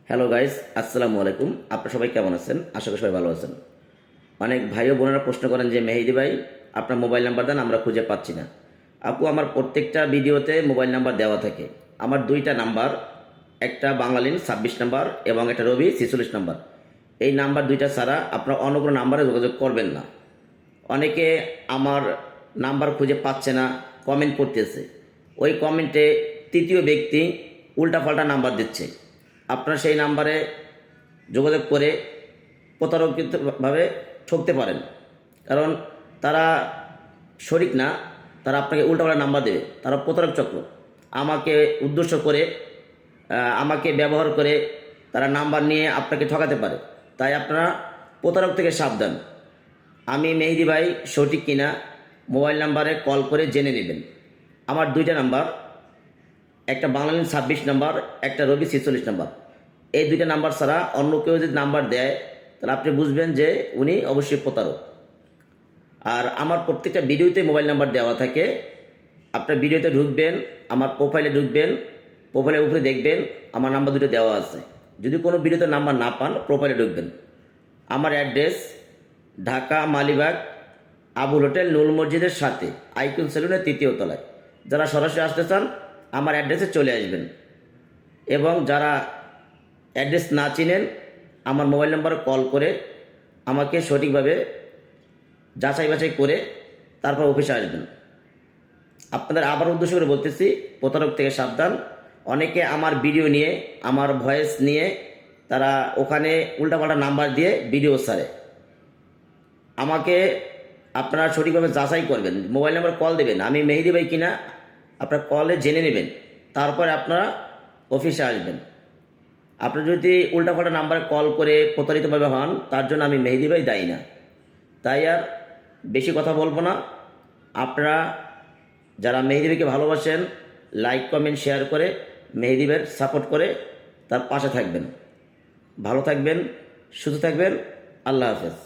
Hello guys, আসসালামু আলাইকুম। আপনারা সবাই কেমন আছেন? আশা করি সবাই ভালো আছেন। অনেক ভাই ও বোনেরা প্রশ্ন করেন যে মেহেদি ভাই, আপনার মোবাইল নাম্বার দেন, আমরা খুঁজে পাচ্ছি না। আপু, আমার প্রত্যেকটা ভিডিওতে মোবাইল নাম্বার দেওয়া থাকে। আমার দুইটা নাম্বার, একটা বাংলালিন 26 নাম্বার এবং একটা রবি 46 নাম্বার। এই নাম্বার দুইটা ছাড়া আপনারা অন্য কোনো নাম্বারে যোগাযোগ করবেন না। অনেকে আমার নাম্বার খুঁজে পাচ্ছে না কমেন্ট করতেছে। ওই কমেন্টে তৃতীয় ব্যক্তি উল্টাপাল্টা নাম্বার দিচ্ছে। আপনারা সেই নাম্বারে যোগাযোগ করে প্রতারকভাবে ঠকতে পারেন। কারণ তারা সঠিক না, তারা আপনাকে উল্টাপাল্টা নাম্বার দেবে। তারা প্রতারক চক্র। আমাকে উদ্দেশ্য করে, আমাকে ব্যবহার করে তারা নাম্বার নিয়ে আপনাকে ঠকাতে পারে। তাই আপনারা প্রতারক থেকে সাবধান। আমি মেহেদি ভাই সঠিক কিনা মোবাইল নাম্বারে কল করে জেনে নেবেন। আমার দুইটা নাম্বার, একটা বাংলালিন 26 নাম্বার, একটা রবি 46 নাম্বার। এই দুইটা নাম্বার ছাড়া অন্য কেউ যদি নাম্বার দেয় তাহলে আপনি বুঝবেন যে উনি অবশ্যই প্রতারক। আর আমার প্রত্যেকটা ভিডিওতে মোবাইল নাম্বার দেওয়া থাকে। আপনার ভিডিওতে ঢুকবেন, আমার প্রোফাইলে ঢুকবেন, প্রোফাইলের উপরে দেখবেন আমার নাম্বার দুটো দেওয়া আছে। যদি কোনো ভিডিওতে নাম্বার না পান, প্রোফাইলে ঢুকবেন। আমার অ্যাড্রেস ঢাকা মালিবাগ আবুল হোটেল নুল মসজিদের সাথে, আইকন সেলুনের 3য় তলায়। যারা সরাসরি আসতে চান আমার অ্যাড্রেসে চলে আসবেন। এবং যারা অ্যাড্রেস না চিনেন, আমার মোবাইল নাম্বারে কল করে আমাকে সঠিকভাবে যাচাই বাছাই করে তারপর অফিসে আসবেন। আপনাদের আবার উদ্দেশ্য করে বলতেছি, প্রতারক থেকে সাবধান। অনেকে আমার ভিডিও নিয়ে, আমার ভয়েস নিয়ে তারা ওখানে উল্টাপাল্টা নাম্বার দিয়ে ভিডিও ছাড়ে। আমাকে আপনারা সঠিকভাবে যাচাই করবেন, মোবাইল নাম্বার কল দেবেন আমি মেহেদি ভাই কিনা আপনার কলে জেনে নেবেন, তারপরে আপনারা অফিসে আসবেন। আপনি যদি উল্টাপাল্টা নাম্বারে কল করে প্রতারিতভাবে হন, তার জন্য আমি মেহেদি ভাই দায়ী না। তাই আর বেশি কথা বলবো না। আপনারা যারা মেহেদি ভাইকে ভালোবাসেন, লাইক কমেন্ট শেয়ার করে মেহেদি ভাইয়ের সাপোর্ট করে তার পাশে থাকবেন। ভালো থাকবেন, সুস্থ থাকবেন। আল্লাহ হাফেজ।